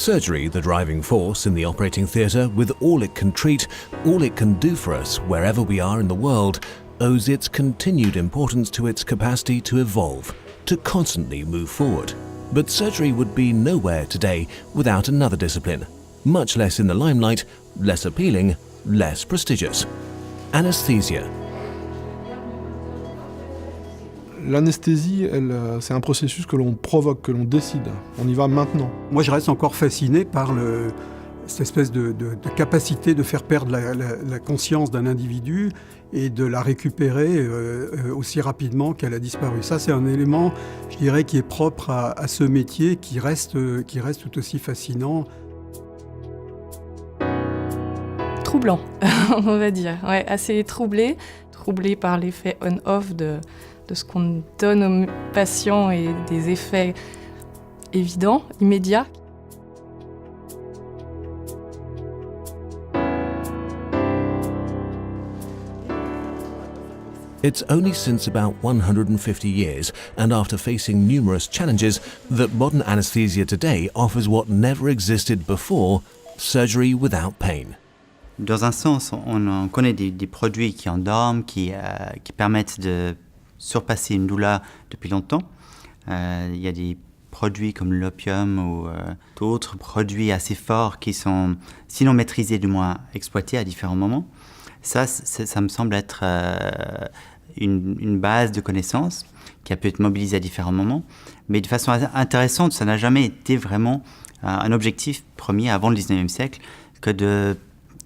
surgery the driving force in the operating theatre, with all it can treat, all it can do for us wherever we are in the world, owes its continued importance to its capacity to evolve, to constantly move forward. But surgery would be nowhere today without another discipline, much less in the limelight, less appealing, less prestigious. Anesthesia. L'anesthésie, c'est un processus que l'on provoque, que l'on décide. On y va maintenant. Moi, je reste encore fasciné par cette espèce de capacité de faire perdre la conscience d'un individu et de la récupérer aussi rapidement qu'elle a disparu. Ça, c'est un élément, je dirais, qui est propre à ce métier, qui reste tout aussi fascinant. Troublant, on va dire. Ouais, assez troublé par l'effet on-off de ce qu'on donne aux patients et des effets évidents, immédiats. It's only since about 150 years, and after facing numerous challenges, that modern anesthesia today offers what never existed before, surgery without pain. Dans un sens, on connaît des produits qui endorment, qui permettent de surpasser une douleur depuis longtemps. Il y a des produits comme l'opium ou d'autres produits assez forts qui sont, sinon maîtrisés, du moins exploités à différents moments. Ça me semble être une base de connaissances qui a pu être mobilisée à différents moments. Mais de façon intéressante, ça n'a jamais été vraiment un objectif premier avant le 19e siècle que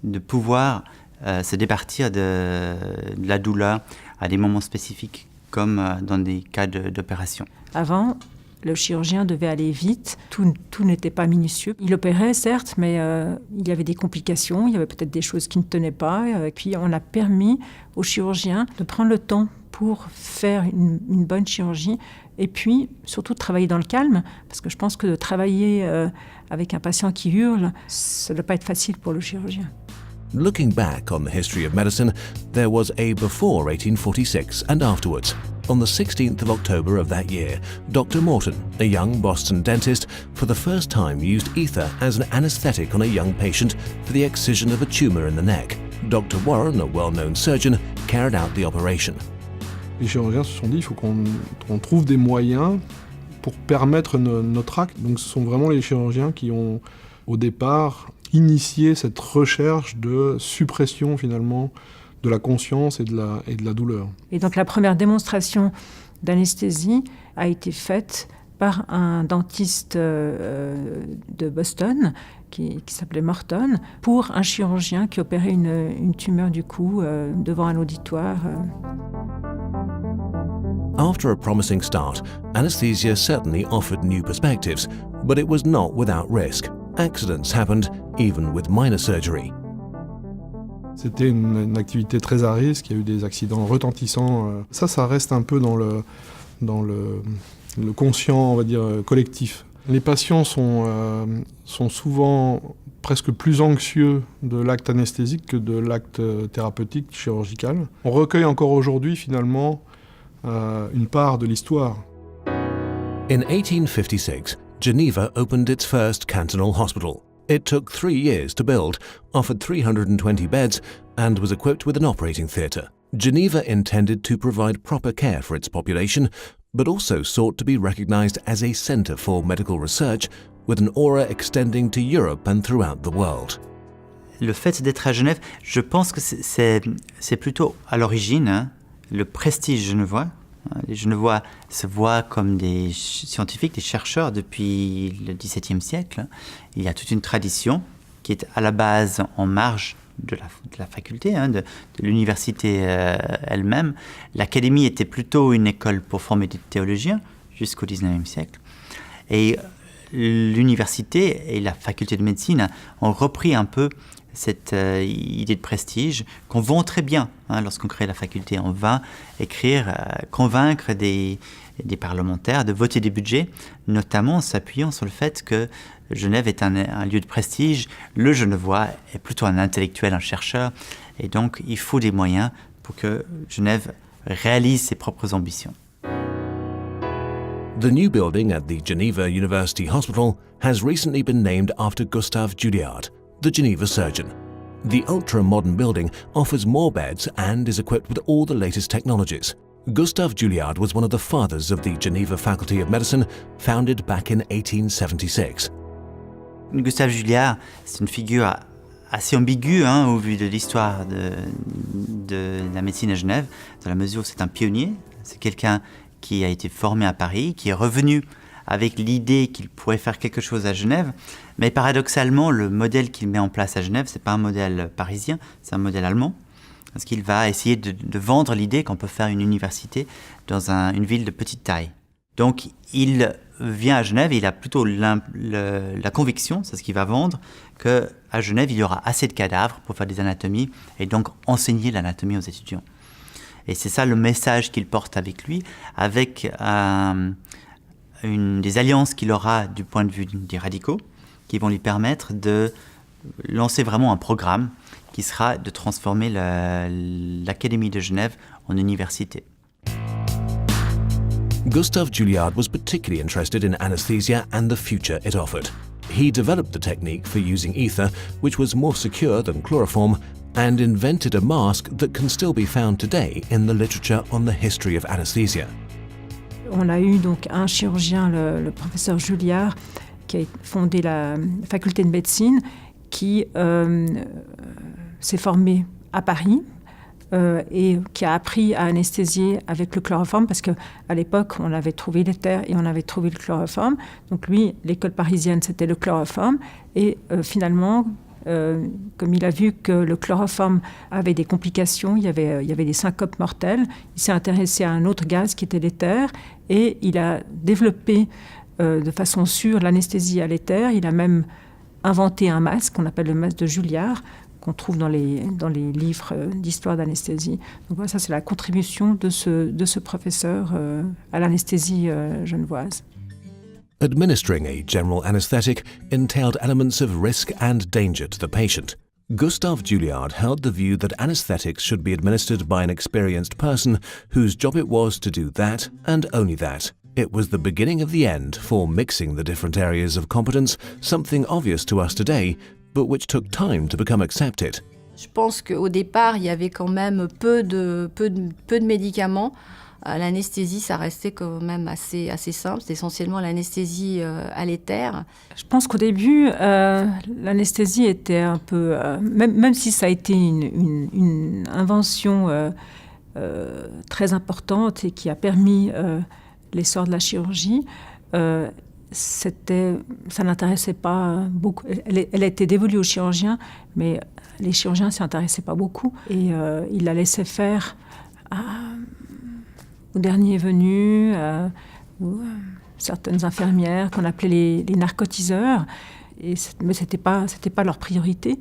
de pouvoir se départir de la douleur à des moments spécifiques, comme dans des cas d'opération. Avant, le chirurgien devait aller vite, tout n'était pas minutieux. Il opérait, certes, mais il y avait des complications, il y avait peut-être des choses qui ne tenaient pas. Et puis on a permis aux chirurgiens de prendre le temps pour faire une bonne chirurgie et puis surtout de travailler dans le calme, parce que je pense que de travailler avec un patient qui hurle, ça ne doit pas être facile pour le chirurgien. Looking back on the history of medicine, there was a before 1846 and afterwards. On the 16th of October of that year, Dr. Morton, a young Boston dentist, for the first time used ether as an anesthetic on a young patient for the excision of a tumor in the neck. Dr. Warren, a well-known surgeon, carried out the operation. Les chirurgiens se sont dit, il faut qu'on trouve des moyens pour permettre notre acte. Donc ce sont vraiment les chirurgiens qui ont, au départ, initié cette recherche de suppression, finalement, de la conscience et de la douleur. Et donc la première démonstration d'anesthésie a été faite par un dentiste de Boston qui s'appelait Morton, pour un chirurgien qui opérait une tumeur du cou devant un auditoire. After a promising start, anesthesia certainly offered new perspectives, but it was not without risk. Accidents happened, even with minor surgery. C'était une activité très à risque, il y a eu des accidents retentissants. Ça reste un peu dans le conscient, on va dire, collectif. Les patients sont souvent presque plus anxieux de l'acte anesthésique que de l'acte thérapeutique, chirurgical. On recueille encore aujourd'hui, finalement, une part de l'histoire. In 1856, Geneva opened its first cantonal hospital. It took 3 years to build, offered 320 beds, and was equipped with an operating theatre. Geneva intended to provide proper care for its population, but also sought to be recognized as a centre for medical research, with an aura extending to Europe and throughout the world. Le fait d'être à Genève, je pense que c'est plutôt à l'origine, le prestige genevois. Les Genevois se voient comme des scientifiques, des chercheurs depuis le XVIIe siècle. Il y a toute une tradition qui est à la base en marge de la faculté, de l'université elle-même. L'Académie était plutôt une école pour former des théologiens jusqu'au XIXe siècle. Et l'université et la faculté de médecine ont repris un peu cette idée de prestige qu'on vend très bien lorsqu'on crée la faculté. On va convaincre des parlementaires de voter des budgets, notamment en s'appuyant sur le fait que Genève est un lieu de prestige. Le Genevois est plutôt un intellectuel, un chercheur, et donc il faut des moyens pour que Genève réalise ses propres ambitions. The new building at the Geneva University Hospital has recently been named after Gustave Juillard, the Geneva surgeon. The ultra-modern building offers more beds and is equipped with all the latest technologies. Gustave Juillard was one of the fathers of the Geneva Faculty of Medicine, founded back in 1876. Gustave Juillard, c'est une figure assez ambiguë au vu de l'histoire de la médecine à Genève, dans la mesure où c'est un pionnier, c'est quelqu'un qui a été formé à Paris, qui est revenu avec l'idée qu'il pourrait faire quelque chose à Genève, mais paradoxalement, le modèle qu'il met en place à Genève, c'est pas un modèle parisien, c'est un modèle allemand, parce qu'il va essayer de vendre l'idée qu'on peut faire une université dans une ville de petite taille. Donc, il vient à Genève et il a plutôt la conviction, c'est ce qu'il va vendre, qu'à Genève, il y aura assez de cadavres pour faire des anatomies et donc enseigner l'anatomie aux étudiants. Et c'est ça le message qu'il porte avec lui, avec des alliances qu'il aura du point de vue des radicaux, qui vont lui permettre de lancer vraiment un programme qui sera de transformer l'Académie de Genève en université. Gustave Juillard was particularly interested in anesthesia and the future it offered. He developed the technique for using ether, which was more secure than chloroform, and invented a mask that can still be found today in the literature on the history of anesthesia. On a eu donc un chirurgien, le professeur Juillard, qui a fondé la faculté de médecine, qui s'est formé à Paris et qui a appris à anesthésier avec le chloroforme, parce qu'à l'époque, on avait trouvé l'éther et on avait trouvé le chloroforme. Donc lui, l'école parisienne, c'était le chloroforme. Et finalement, comme il a vu que le chloroforme avait des complications, il y avait des syncopes mortelles, il s'est intéressé à un autre gaz qui était l'éther, et il a développé de façon sûre l'anesthésie à l'éther. Il a même inventé un masque qu'on appelle le masque de Juillard, qu'on trouve dans les livres d'histoire d'anesthésie. Donc voilà, ça c'est la contribution de ce professeur à l'anesthésie genevoise. Administering a general anesthetic entailed elements of risk and danger to the patient. Gustave Juillard held the view that anesthetics should be administered by an experienced person whose job it was to do that and only that. It was the beginning of the end for mixing the different areas of competence, something obvious to us today, but which took time to become accepted. Je pense qu'au départ, il y avait quand même peu de médicaments. L'anesthésie, ça restait quand même assez simple. C'est essentiellement l'anesthésie à l'éther. Je pense qu'au début, l'anesthésie était un peu... même si ça a été une invention très importante et qui a permis l'essor de la chirurgie, ça n'intéressait pas beaucoup. Elle a été dévolue aux chirurgiens, mais les chirurgiens ne s'y intéressaient pas beaucoup. Et ils la laissaient faire aux derniers venus, ou certaines infirmières qu'on appelait les narcotiseurs. Mais ce n'était pas leur priorité.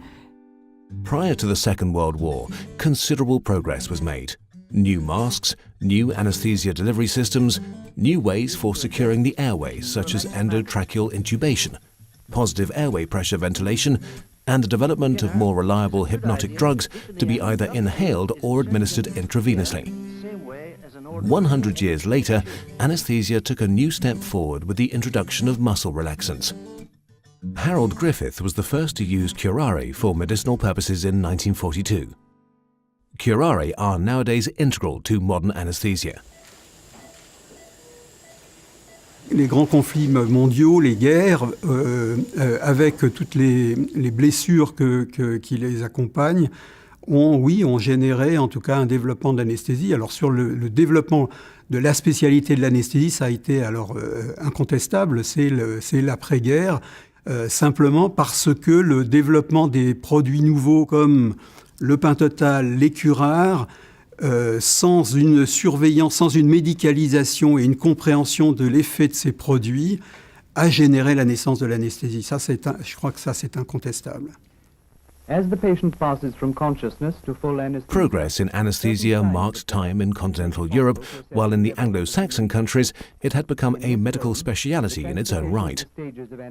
Prior to the Second World War, considerable progress was made. New masks, new anesthesia delivery systems, new ways for securing the airways, such as endotracheal intubation, positive airway pressure ventilation, and the development of more reliable hypnotic drugs to be either inhaled or administered intravenously. 100 years later, anesthesia took a new step forward with the introduction of muscle relaxants. Harold Griffith was the first to use curare for medicinal purposes in 1942. Curare are nowadays integral to modern anesthesia. Les grands conflits mondiaux, les guerres, avec toutes les blessures qui les accompagnent, ont généré en tout cas un développement de l'anesthésie. Alors sur le développement de la spécialité de l'anesthésie, ça a été alors incontestable, c'est l'après-guerre, simplement parce que le développement des produits nouveaux comme le Pentotal, les curares, sans une surveillance, sans une médicalisation et une compréhension de l'effet de ces produits, a généré la naissance de l'anesthésie. Ça, je crois que ça, c'est incontestable. Progress in anesthesia marked time in continental Europe, while in the Anglo-Saxon countries it had become a medical speciality in its own right.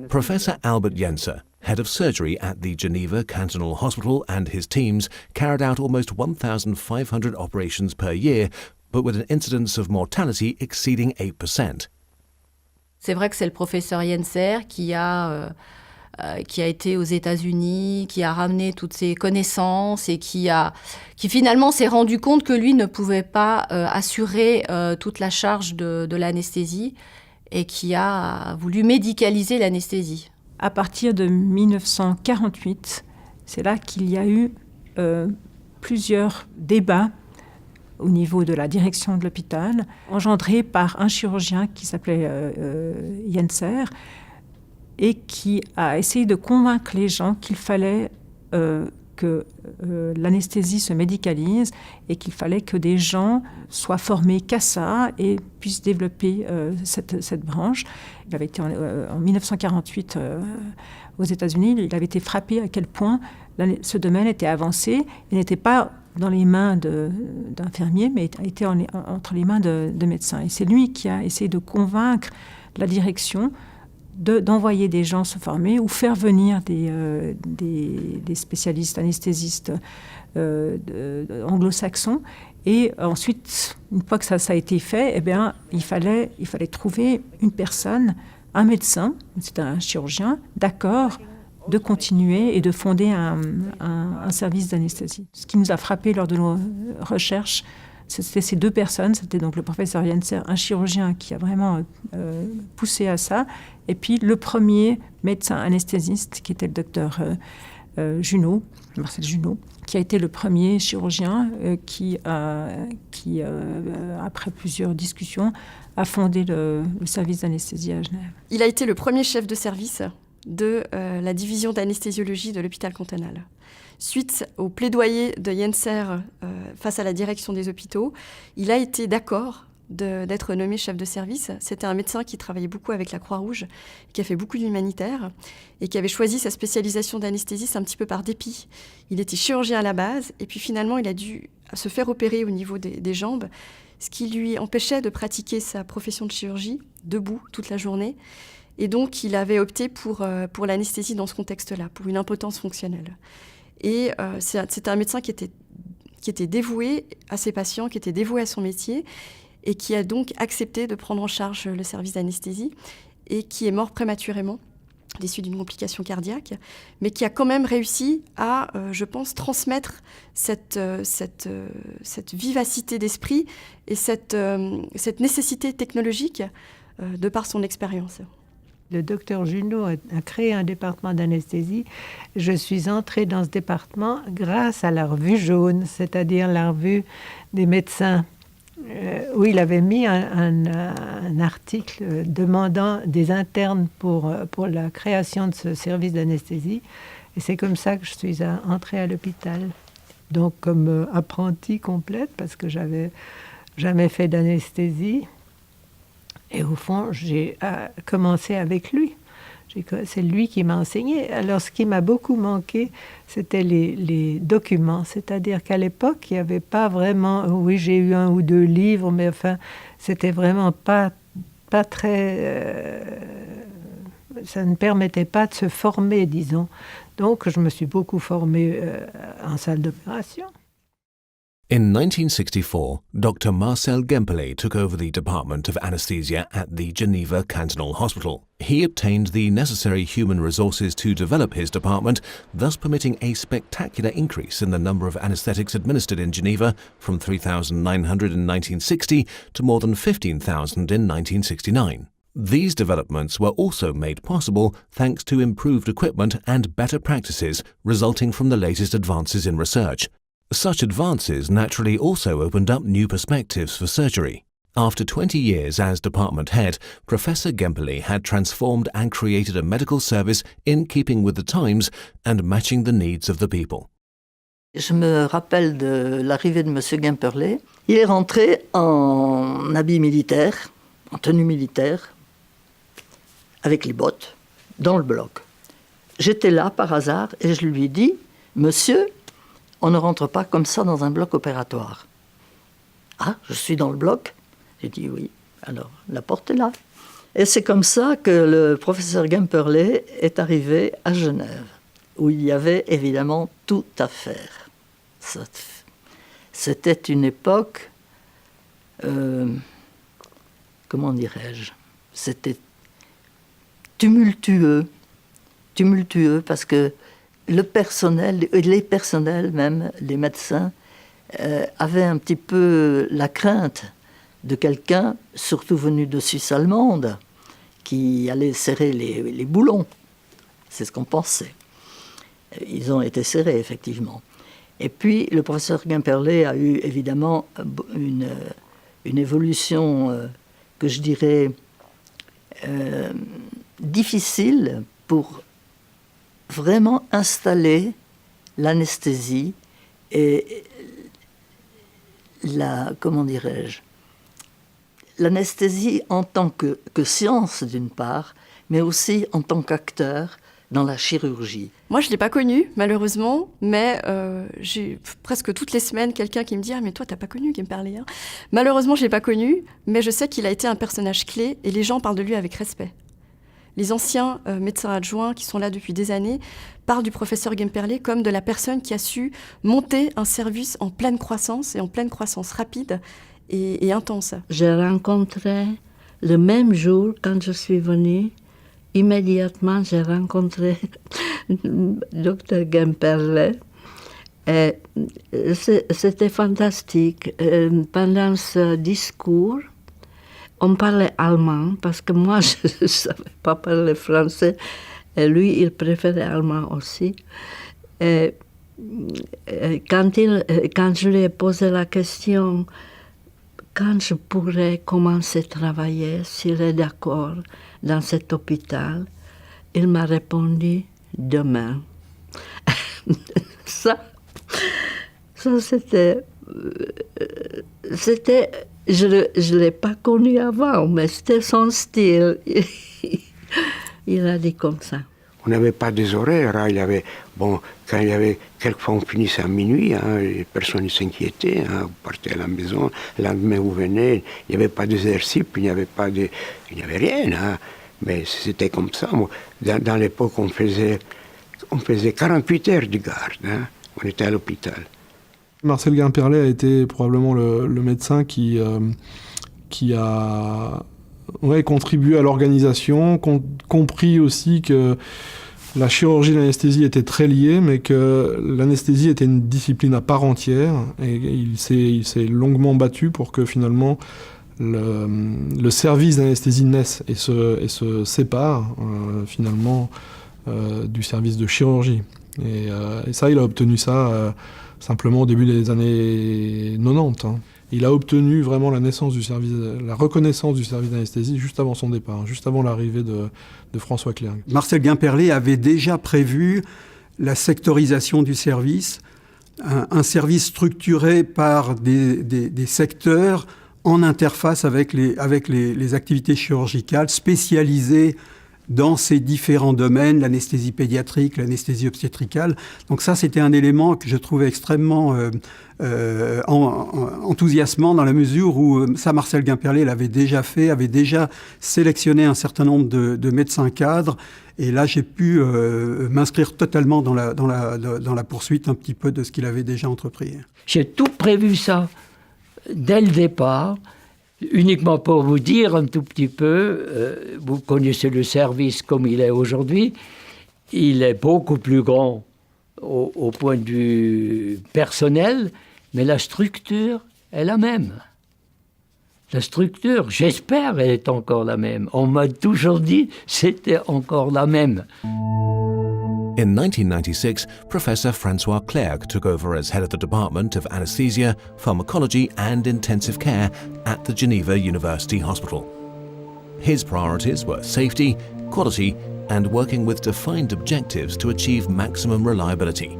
Professor Albert Jenser, head of surgery at the Geneva Cantonal Hospital, and his teams carried out almost 1,500 operations per year, but with an incidence of mortality exceeding 8%. C'est vrai que c'est le professeur Yenser qui a été aux États-Unis, qui a ramené toutes ses connaissances et qui finalement s'est rendu compte que lui ne pouvait pas assurer toute la charge de l'anesthésie et qui a voulu médicaliser l'anesthésie. À partir de 1948, c'est là qu'il y a eu plusieurs débats au niveau de la direction de l'hôpital, engendrés par un chirurgien qui s'appelait Yenser, et qui a essayé de convaincre les gens qu'il fallait que l'anesthésie se médicalise et qu'il fallait que des gens soient formés qu'à ça et puissent développer cette branche. Il avait été en 1948 aux États-Unis, il avait été frappé à quel point ce domaine était avancé et n'était pas dans les mains d'infirmiers, mais était entre les mains de médecins. Et c'est lui qui a essayé de convaincre la direction d'envoyer des gens se former ou faire venir des spécialistes anesthésistes anglo-saxons. Et ensuite, une fois que ça a été fait, eh bien, il fallait trouver une personne, un médecin, c'est un chirurgien, d'accord de continuer et de fonder un service d'anesthésie. Ce qui nous a frappé lors de nos recherches, c'était ces deux personnes. C'était donc le professeur Yenser, un chirurgien qui a vraiment poussé à ça, et puis le premier médecin anesthésiste qui était le docteur Junot, Marcel Junot, qui a été le premier chirurgien qui après plusieurs discussions, a fondé le service d'anesthésie à Genève. Il a été le premier chef de service de la division d'anesthésiologie de l'hôpital cantonal. Suite au plaidoyer de Yenser face à la direction des hôpitaux, il a été d'accord d'être nommé chef de service. C'était un médecin qui travaillait beaucoup avec la Croix-Rouge, qui a fait beaucoup d'humanitaire et qui avait choisi sa spécialisation d'anesthésiste un petit peu par dépit. Il était chirurgien à la base et puis finalement il a dû se faire opérer au niveau des jambes, ce qui lui empêchait de pratiquer sa profession de chirurgie debout toute la journée. Et donc il avait opté pour l'anesthésie dans ce contexte-là, pour une impotence fonctionnelle. Et c'était un médecin qui était dévoué à ses patients, qui était dévoué à son métier et qui a donc accepté de prendre en charge le service d'anesthésie et qui est mort prématurément des suites d'une complication cardiaque, mais qui a quand même réussi à, je pense, transmettre cette vivacité d'esprit et cette nécessité technologique de par son expérience. Le docteur Junot a créé un département d'anesthésie. Je suis entrée dans ce département grâce à la revue jaune, c'est-à-dire la revue des médecins, où il avait mis un article demandant des internes pour la création de ce service d'anesthésie. Et c'est comme ça que je suis entrée à l'hôpital. Donc comme apprentie complète, parce que j'avais jamais fait d'anesthésie. Et au fond, j'ai commencé avec lui. C'est lui qui m'a enseigné. Alors, ce qui m'a beaucoup manqué, c'était les documents. C'est-à-dire qu'à l'époque, il n'y avait pas vraiment... Oui, j'ai eu 1 ou 2 livres, mais enfin, c'était vraiment pas très... ça ne permettait pas de se former, disons. Donc, je me suis beaucoup formée en salle d'opération. In 1964, Dr. Marcel Gemperle took over the Department of Anesthesia at the Geneva Cantonal Hospital. He obtained the necessary human resources to develop his department, thus permitting a spectacular increase in the number of anesthetics administered in Geneva from 3,900 in 1960 to more than 15,000 in 1969. These developments were also made possible thanks to improved equipment and better practices resulting from the latest advances in research. Such advances naturally also opened up new perspectives for surgery. After 20 years as department head, Professor Gemperle had transformed and created a medical service in keeping with the times and matching the needs of the people. Je me rappelle de l'arrivée de M. Gemperle. Il est rentré en habit militaire, en tenue militaire, avec les bottes, dans le bloc. J'étais là par hasard et je lui ai dit « Monsieur, on ne rentre pas comme ça dans un bloc opératoire. » « Ah, je suis dans le bloc ?» J'ai dit « Oui, alors la porte est là. » Et c'est comme ça que le professeur Gemperle est arrivé à Genève, où il y avait évidemment tout à faire. C'était une époque, comment dirais-je, c'était tumultueux parce que le personnel, les personnels même, les médecins, avaient un petit peu la crainte de quelqu'un, surtout venu de Suisse allemande, qui allait serrer les boulons. C'est ce qu'on pensait. Ils ont été serrés, effectivement. Et puis, le professeur Guimperlé a eu évidemment une évolution que je dirais difficile pour vraiment installer l'anesthésie et l'anesthésie en tant que science d'une part, mais aussi en tant qu'acteur dans la chirurgie. Moi, je ne l'ai pas connu, malheureusement, mais j'ai presque toutes les semaines quelqu'un qui me dit « Ah, mais toi, tu n'as pas connu Guimperlé, hein ?» Malheureusement, je ne l'ai pas connu, mais je sais qu'il a été un personnage clé et les gens parlent de lui avec respect. Les anciens médecins adjoints qui sont là depuis des années parlent du professeur Guimperlé comme de la personne qui a su monter un service en pleine croissance et en pleine croissance rapide et intense. J'ai rencontré le même jour quand je suis venue. Immédiatement, j'ai rencontré Dr Guimperlé. Et c'était fantastique. Pendant ce discours, on parlait allemand, parce que moi, je ne savais pas parler français. Et lui, il préférait allemand aussi. Et quand je lui ai posé la question, quand je pourrais commencer à travailler, s'il est d'accord dans cet hôpital, il m'a répondu « demain ». Ça c'était... Je ne l'ai pas connu avant, mais c'était son style. Il a dit comme ça. On n'avait pas des horaires. Hein. Quand quelquefois on finissait à minuit, hein, les personnes ne s'inquiétaient. Hein, vous partez à la maison, le lendemain vous venez. Il n'y avait pas d'exercice, il n'y avait rien. Hein. Mais c'était comme ça. Dans l'époque, on faisait 48 heures de garde. Hein. On était à l'hôpital. Marcel Guimperlé a été probablement le médecin qui a contribué à l'organisation, compris aussi que la chirurgie et l'anesthésie étaient très liées, mais que l'anesthésie était une discipline à part entière. Et il s'est longuement battu pour que finalement le service d'anesthésie naisse et se sépare finalement du service de chirurgie. Et ça, il a obtenu ça simplement au début des années 90. Hein. Il a obtenu vraiment la reconnaissance du service d'anesthésie juste avant son départ, juste avant l'arrivée de François Clergue. Marcel Guimperlé avait déjà prévu la sectorisation du service, un service structuré par des secteurs en interface avec les activités chirurgicales spécialisées dans ces différents domaines, l'anesthésie pédiatrique, l'anesthésie obstétricale. Donc ça, c'était un élément que je trouvais extrêmement enthousiasmant dans la mesure où Marcel Guimperlé l'avait déjà fait, avait déjà sélectionné un certain nombre de médecins cadres. Et là, j'ai pu m'inscrire totalement dans la poursuite un petit peu de ce qu'il avait déjà entrepris. J'ai tout prévu ça dès le départ. Uniquement pour vous dire un tout petit peu, vous connaissez le service comme il est aujourd'hui. Il est beaucoup plus grand au point de vue personnel, mais la structure est la même. La structure, j'espère, elle est encore la même. On m'a toujours dit c'était encore la même. In 1996, Professor Francois Clergue took over as head of the Department of Anesthesia, Pharmacology and Intensive Care at the Geneva University Hospital. His priorities were safety, quality, and working with defined objectives to achieve maximum reliability.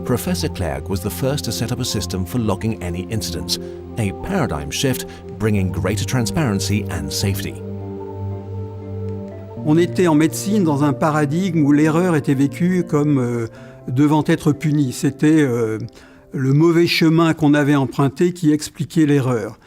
Professor Clergue was the first to set up a system for logging any incidents, a paradigm shift bringing greater transparency and safety. On était en médecine dans un paradigme où l'erreur était vécue comme devant être punie. C'était le mauvais chemin qu'on avait emprunté qui expliquait l'erreur.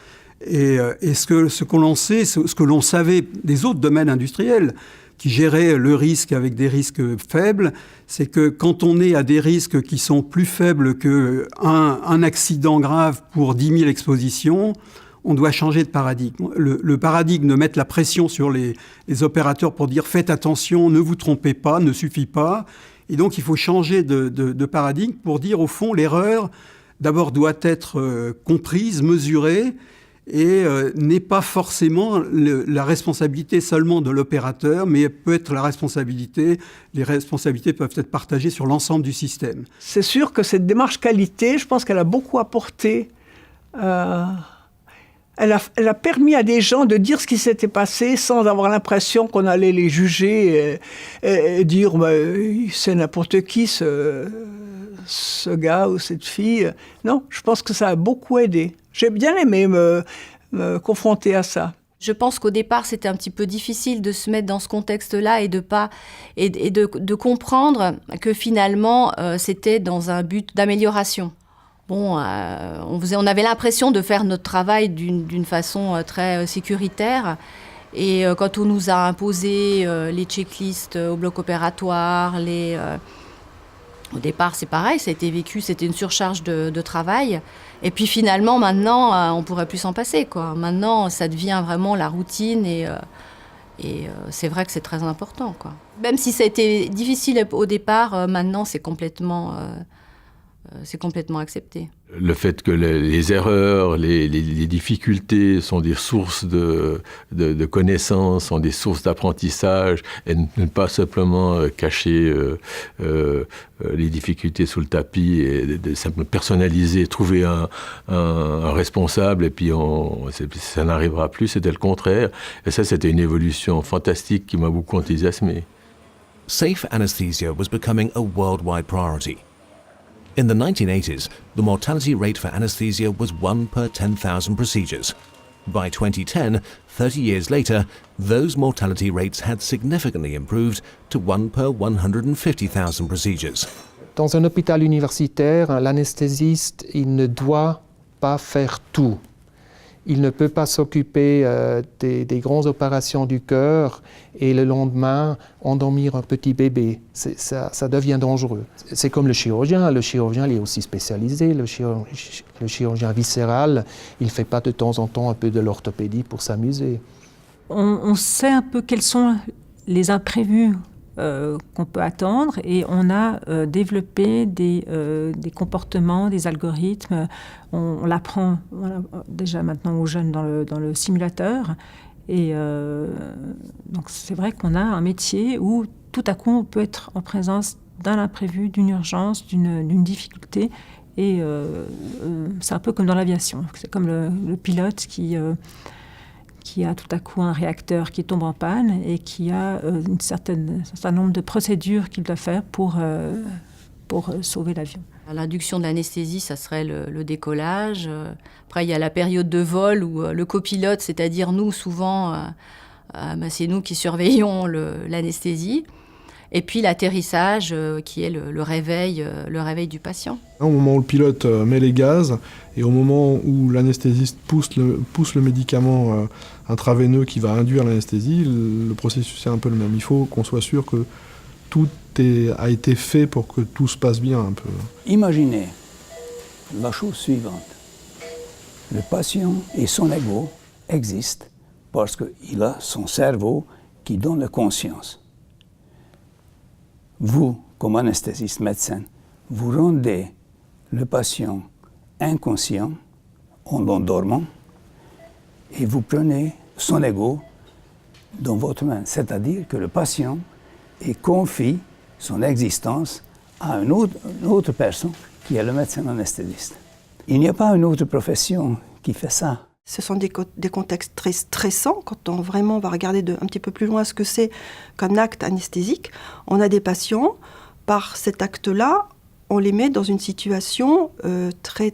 Et ce que l'on savait des autres domaines industriels qui géraient le risque avec des risques faibles, c'est que quand on est à des risques qui sont plus faibles qu'un accident grave pour 10 000 expositions, on doit changer de paradigme. Le paradigme de mettre la pression sur les opérateurs pour dire « faites attention, ne vous trompez pas », ne suffit pas. Et donc, il faut changer de paradigme pour dire, au fond, l'erreur, d'abord, doit être comprise, mesurée, et n'est pas forcément la responsabilité seulement de l'opérateur, mais peut être les responsabilités peuvent être partagées sur l'ensemble du système. C'est sûr que cette démarche qualité, je pense qu'elle a beaucoup apporté. Elle a permis à des gens de dire ce qui s'était passé sans avoir l'impression qu'on allait les juger et dire c'est n'importe qui ce gars ou cette fille. Non, je pense que ça a beaucoup aidé. J'ai bien aimé me confronter à ça. Je pense qu'au départ, c'était un petit peu difficile de se mettre dans ce contexte-là et de comprendre que finalement, c'était dans un but d'amélioration. Bon, on avait l'impression de faire notre travail d'une façon très sécuritaire. Et quand on nous a imposé les checklists au bloc opératoire, au départ, c'est pareil, ça a été vécu, c'était une surcharge de travail. Et puis finalement, maintenant, on ne pourrait plus s'en passer, quoi. Maintenant, ça devient vraiment la routine et c'est vrai que c'est très important, quoi. Même si ça a été difficile au départ, maintenant, c'est complètement accepté. Le fait que les erreurs, les difficultés sont des sources de connaissances, sont des sources d'apprentissage, et ne pas simplement cacher les difficultés sous le tapis et de simplement personnaliser, trouver un responsable et puis ça n'arrivera plus, c'était le contraire. Et ça, c'était une évolution fantastique qui m'a beaucoup enthousiasmé. Safe anesthesia was becoming a worldwide priority. In the 1980s, the mortality rate for anesthesia was 1 per 10,000 procedures. By 2010, 30 years later, those mortality rates had significantly improved to 1 per 150,000 procedures. Dans un hôpital universitaire, l'anesthésiste, il ne doit pas faire tout. Il ne peut pas s'occuper des grandes opérations du cœur et le lendemain endormir un petit bébé. Ça devient dangereux. C'est comme le chirurgien. Le chirurgien il est aussi spécialisé. Le chirurgien viscéral, il ne fait pas de temps en temps un peu de l'orthopédie pour s'amuser. On sait un peu quels sont les imprévus qu'on peut attendre et on a développé des comportements, des algorithmes. On l'apprend déjà maintenant aux jeunes dans le simulateur. Et donc c'est vrai qu'on a un métier où tout à coup on peut être en présence d'un imprévu, d'une urgence, d'une difficulté. Et c'est un peu comme dans l'aviation. C'est comme le pilote qui a tout à coup un réacteur qui tombe en panne et qui a un certain nombre de procédures qu'il doit faire pour sauver l'avion. L'induction de l'anesthésie, ça serait le décollage. Après, il y a la période de vol où le copilote, c'est-à-dire nous, souvent, c'est nous qui surveillons l'anesthésie. Et puis l'atterrissage, qui est le réveil du patient. Au moment où le pilote met les gaz et au moment où l'anesthésiste pousse le médicament intraveineux qui va induire l'anesthésie, le processus est un peu le même. Il faut qu'on soit sûr que tout a été fait pour que tout se passe bien un peu. Imaginez la chose suivante. Le patient et son ego existent parce qu'il a son cerveau qui donne la conscience. Vous, comme anesthésiste médecin, vous rendez le patient inconscient en l'endormant et vous prenez son ego dans votre main. C'est-à-dire que le patient confie son existence à une autre personne qui est le médecin anesthésiste. Il n'y a pas une autre profession qui fait ça. Ce sont des contextes très stressants quand on vraiment va regarder un petit peu plus loin ce que c'est qu'un acte anesthésique. On a des patients, par cet acte-là, on les met dans une situation très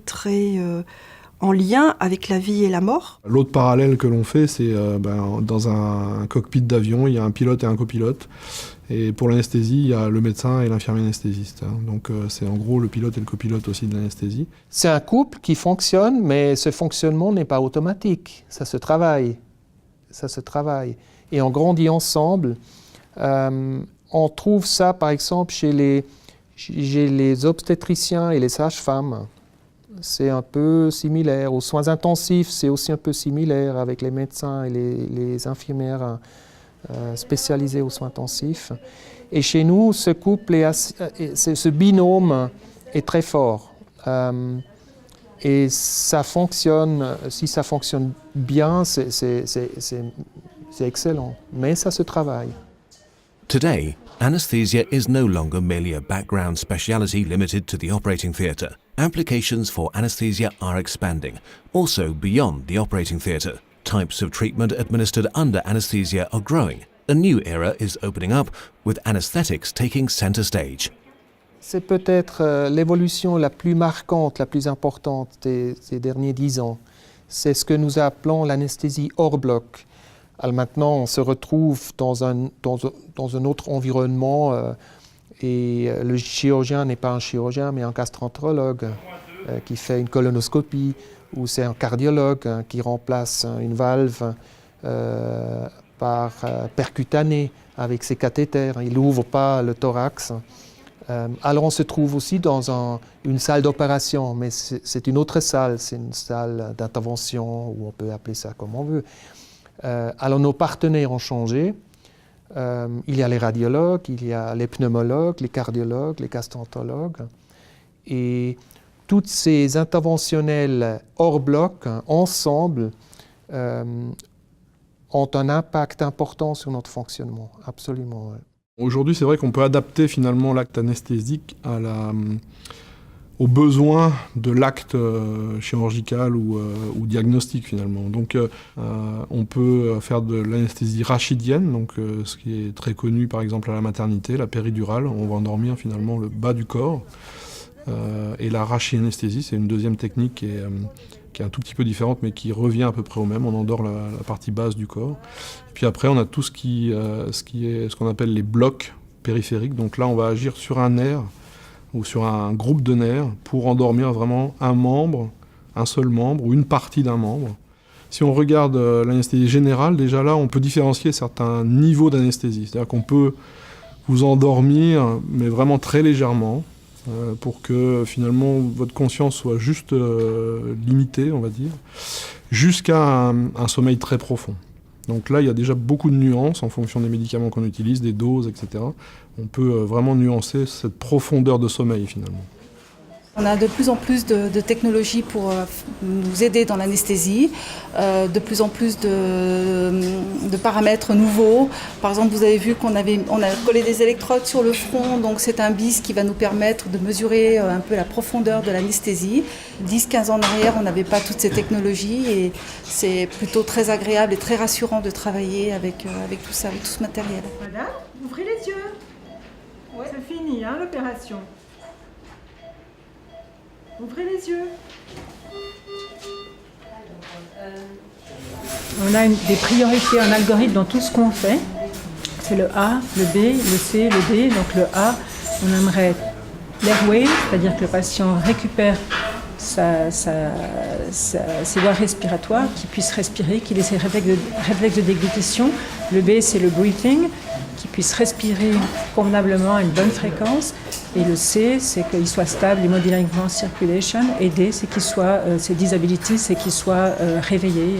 en lien avec la vie et la mort. L'autre parallèle que l'on fait, c'est dans un cockpit d'avion, il y a un pilote et un copilote. Et pour l'anesthésie, il y a le médecin et l'infirmier anesthésiste. Donc c'est en gros le pilote et le copilote aussi de l'anesthésie. C'est un couple qui fonctionne, mais ce fonctionnement n'est pas automatique. Ça se travaille. Et on grandit ensemble. On trouve ça, par exemple, chez les obstétriciens et les sages-femmes. c'est un peu similaire. Aux soins intensifs, c'est aussi un peu similaire avec les médecins et les infirmières spécialisées aux soins intensifs. Et chez nous, ce couple, ce binôme est très fort. Et ça fonctionne, si ça fonctionne bien, c'est excellent. Mais ça se travaille. Today, anesthesia is no longer merely a background speciality limited to the operating theatre. Applications for anesthesia are expanding, also beyond the operating theatre. Types of treatment administered under anesthesia are growing. A new era is opening up, with anesthetics taking centre stage. C'est peut-être l'évolution la plus marquante, la plus importante ces derniers 10 ans. C'est ce que nous appelons l'anesthésie hors bloc. Alors maintenant, on se retrouve dans un autre environnement et le chirurgien n'est pas un chirurgien, mais un gastroentérologue qui fait une colonoscopie, ou c'est un cardiologue qui remplace une valve par percutanée avec ses cathéters. Il n'ouvre pas le thorax. Alors on se trouve aussi dans une salle d'opération, mais c'est une autre salle, c'est une salle d'intervention, ou on peut appeler ça comme on veut. Alors nos partenaires ont changé. Il y a les radiologues, il y a les pneumologues, les cardiologues, les gastroentérologues. Et toutes ces interventionnels hors bloc, ensemble, ont un impact important sur notre fonctionnement, absolument. Ouais. Aujourd'hui, c'est vrai qu'on peut adapter finalement l'acte anesthésique aux besoins de l'acte chirurgical ou diagnostique finalement. Donc on peut faire de l'anesthésie rachidienne, donc ce qui est très connu par exemple à la maternité, la péridurale, on va endormir finalement le bas du corps. Et la rachianesthésie, c'est une deuxième technique qui est un tout petit peu différente, mais qui revient à peu près au même. On endort la partie basse du corps. Et puis après, on a tout ce qu'on appelle les blocs périphériques. Donc là, on va agir sur un nerf ou sur un groupe de nerfs pour endormir vraiment un membre, un seul membre ou une partie d'un membre. Si on regarde l'anesthésie générale, déjà là, on peut différencier certains niveaux d'anesthésie. C'est-à-dire qu'on peut vous endormir, mais vraiment très légèrement, pour que finalement votre conscience soit juste limitée, on va dire, jusqu'à un sommeil très profond. Donc là, il y a déjà beaucoup de nuances en fonction des médicaments qu'on utilise, des doses, etc. On peut vraiment nuancer cette profondeur de sommeil finalement. On a de plus en plus de technologies pour nous aider dans l'anesthésie, de plus en plus de paramètres nouveaux. Par exemple, vous avez vu on a collé des électrodes sur le front, donc c'est un BIS qui va nous permettre de mesurer un peu la profondeur de l'anesthésie. 10-15 ans en arrière, on n'avait pas toutes ces technologies et c'est plutôt très agréable et très rassurant de travailler avec tout ça, avec tout ce matériel. Madame, ouvrez les yeux. Ouais. C'est fini, hein, l'opération. Ouvrez les yeux. On a des priorités en algorithme dans tout ce qu'on fait. C'est le A, le B, le C, le D. Donc le A, on aimerait l'airway, c'est-à-dire que le patient récupère ses voies respiratoires, qu'il puisse respirer, qu'il ait ses réflexes de déglutition. Le B, c'est le breathing, qu'il puisse respirer convenablement à une bonne fréquence. Et le C, c'est qu'il soit stable, hemodynamiquement circulation. Et D, c'est qu'il soit, ses disabilities, c'est qu'il soit réveillé,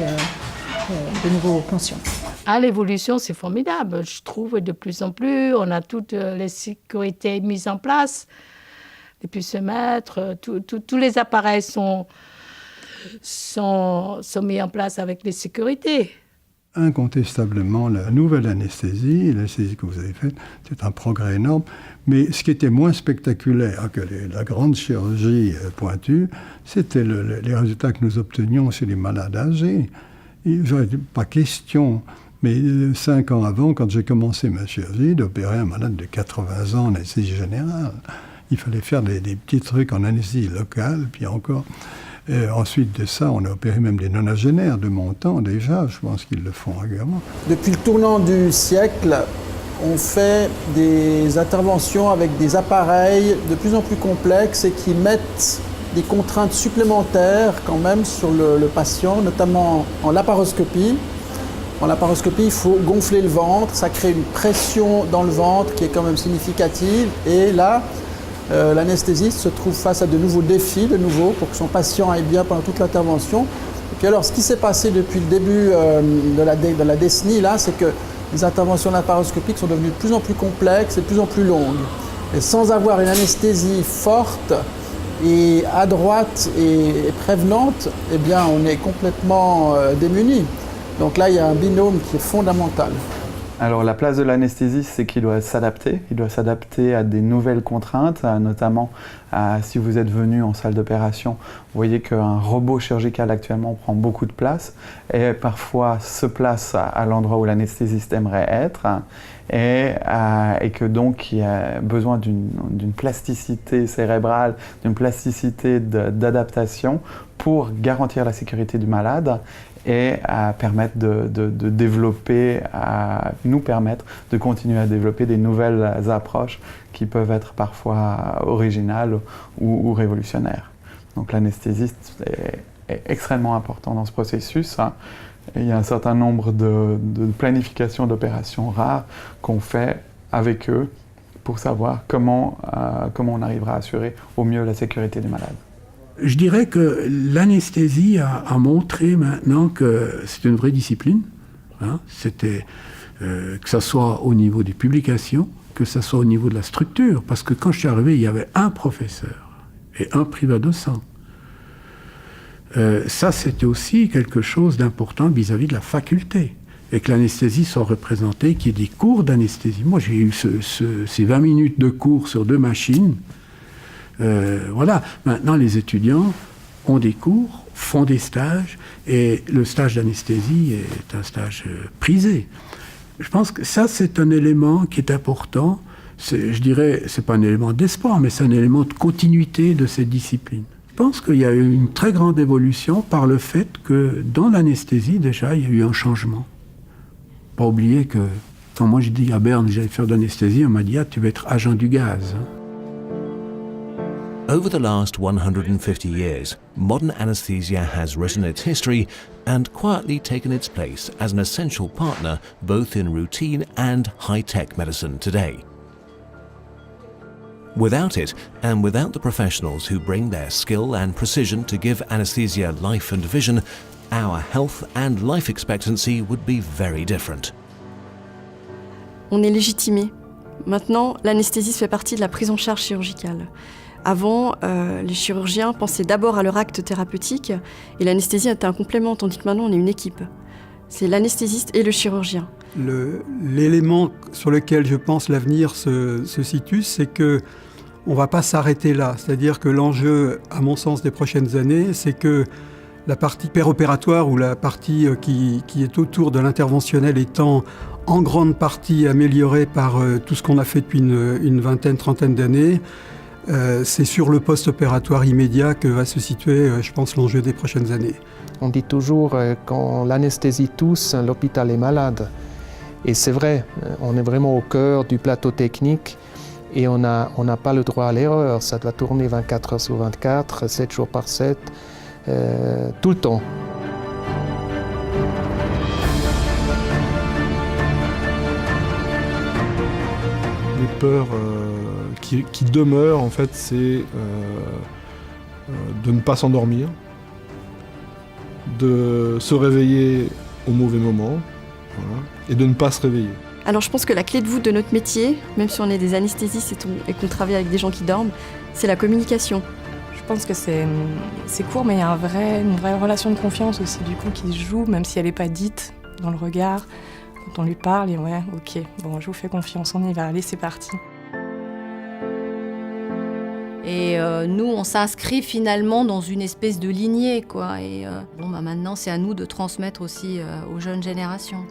de nouveau conscient. Ah, l'évolution, c'est formidable. Je trouve de plus en plus, on a toutes les sécurités mises en place. Les puces-mètres, tous les appareils sont mis en place avec les sécurités. Incontestablement, la nouvelle anesthésie, l'anesthésie que vous avez faite, c'est un progrès énorme. Mais ce qui était moins spectaculaire que la grande chirurgie pointue, c'était les résultats que nous obtenions chez les malades âgés. Pas question, mais 5 ans avant, quand j'ai commencé ma chirurgie, d'opérer un malade de 80 ans en anesthésie générale. Il fallait faire des petits trucs en anesthésie locale, puis encore... ensuite de ça, on a opéré même des nonagénaires de mon temps déjà, je pense qu'ils le font régulièrement. Depuis le tournant du siècle, on fait des interventions avec des appareils de plus en plus complexes et qui mettent des contraintes supplémentaires quand même sur le patient, notamment en laparoscopie. En laparoscopie, il faut gonfler le ventre, ça crée une pression dans le ventre qui est quand même significative. Et là, l'anesthésiste se trouve face à de nouveaux défis, pour que son patient aille bien pendant toute l'intervention. Et puis alors, ce qui s'est passé depuis le début de la décennie, là, c'est que les interventions laparoscopiques sont devenues de plus en plus complexes et de plus en plus longues. Et sans avoir une anesthésie forte et adroite et prévenante, eh bien, on est complètement démuni. Donc là, il y a un binôme qui est fondamental. Alors la place de l'anesthésiste, c'est qu'il doit s'adapter. Il doit s'adapter à des nouvelles contraintes, notamment si vous êtes venu en salle d'opération, vous voyez qu'un robot chirurgical actuellement prend beaucoup de place et parfois se place à l'endroit où l'anesthésiste aimerait être et que donc il y a besoin d'une plasticité cérébrale, d'une plasticité d'adaptation pour garantir la sécurité du malade et permettre de développer, nous permettre de continuer à développer des nouvelles approches qui peuvent être parfois originales ou révolutionnaires. Donc l'anesthésiste est extrêmement important dans ce processus. Et il y a un certain nombre de planifications d'opérations rares qu'on fait avec eux pour savoir comment on arrivera à assurer au mieux la sécurité du malade. Je dirais que l'anesthésie a montré maintenant que c'est une vraie discipline. C'était que ce soit au niveau des publications, que ce soit au niveau de la structure. Parce que quand je suis arrivé, il y avait un professeur et un privatdocent. Ça, c'était aussi quelque chose d'important vis-à-vis de la faculté. Et que l'anesthésie soit représentée, qu'il y ait des cours d'anesthésie. Moi, j'ai eu ces 20 minutes de cours sur 2 machines. Voilà, maintenant les étudiants ont des cours, font des stages, et le stage d'anesthésie est un stage prisé. Je pense que ça, c'est un élément qui est important. Je dirais, c'est pas un élément d'espoir, mais c'est un élément de continuité de cette discipline. Je pense qu'il y a eu une très grande évolution par le fait que dans l'anesthésie, déjà, il y a eu un changement. Pas oublier que, quand moi j'ai dit à Berne que j'allais faire de l'anesthésie, on m'a dit « Ah, tu vas être agent du gaz ». Over the last 150 years, modern anesthesia has written its history and quietly taken its place as an essential partner both in routine and high-tech medicine today. Without it, and without the professionals who bring their skill and precision to give anesthesia life and vision, our health and life expectancy would be very different. On est légitimé. Maintenant, l'anesthésiste fait partie de la prise en charge chirurgicale. Avant, les chirurgiens pensaient d'abord à leur acte thérapeutique et l'anesthésie était un complément, tandis que maintenant on est une équipe. C'est l'anesthésiste et le chirurgien. L'élément sur lequel je pense l'avenir se situe, c'est que on ne va pas s'arrêter là. C'est-à-dire que l'enjeu, à mon sens, des prochaines années, c'est que la partie péropératoire ou la partie qui est autour de l'interventionnel étant en grande partie améliorée par tout ce qu'on a fait depuis une vingtaine, trentaine d'années, c'est sur le post-opératoire immédiat que va se situer, je pense, l'enjeu des prochaines années. On dit toujours quand l'anesthésie tousse, l'hôpital est malade. Et c'est vrai, on est vraiment au cœur du plateau technique et on n'a pas le droit à l'erreur. Ça doit tourner 24 heures sur 24, 7 jours par 7, tout le temps. Les peurs qui demeurent, en fait, c'est de ne pas s'endormir, de se réveiller au mauvais moment, voilà, et de ne pas se réveiller. Alors je pense que la clé de voûte de notre métier, même si on est des anesthésistes et qu'on travaille avec des gens qui dorment, c'est la communication. Je pense que c'est court, mais il y a une vraie relation de confiance aussi, du coup, qui se joue, même si elle n'est pas dite dans le regard. Quand on lui parle, et ouais, ok, bon, je vous fais confiance, on y va, allez, c'est parti. Et nous, on s'inscrit finalement dans une espèce de lignée, quoi. Et maintenant, c'est à nous de transmettre aussi aux jeunes générations.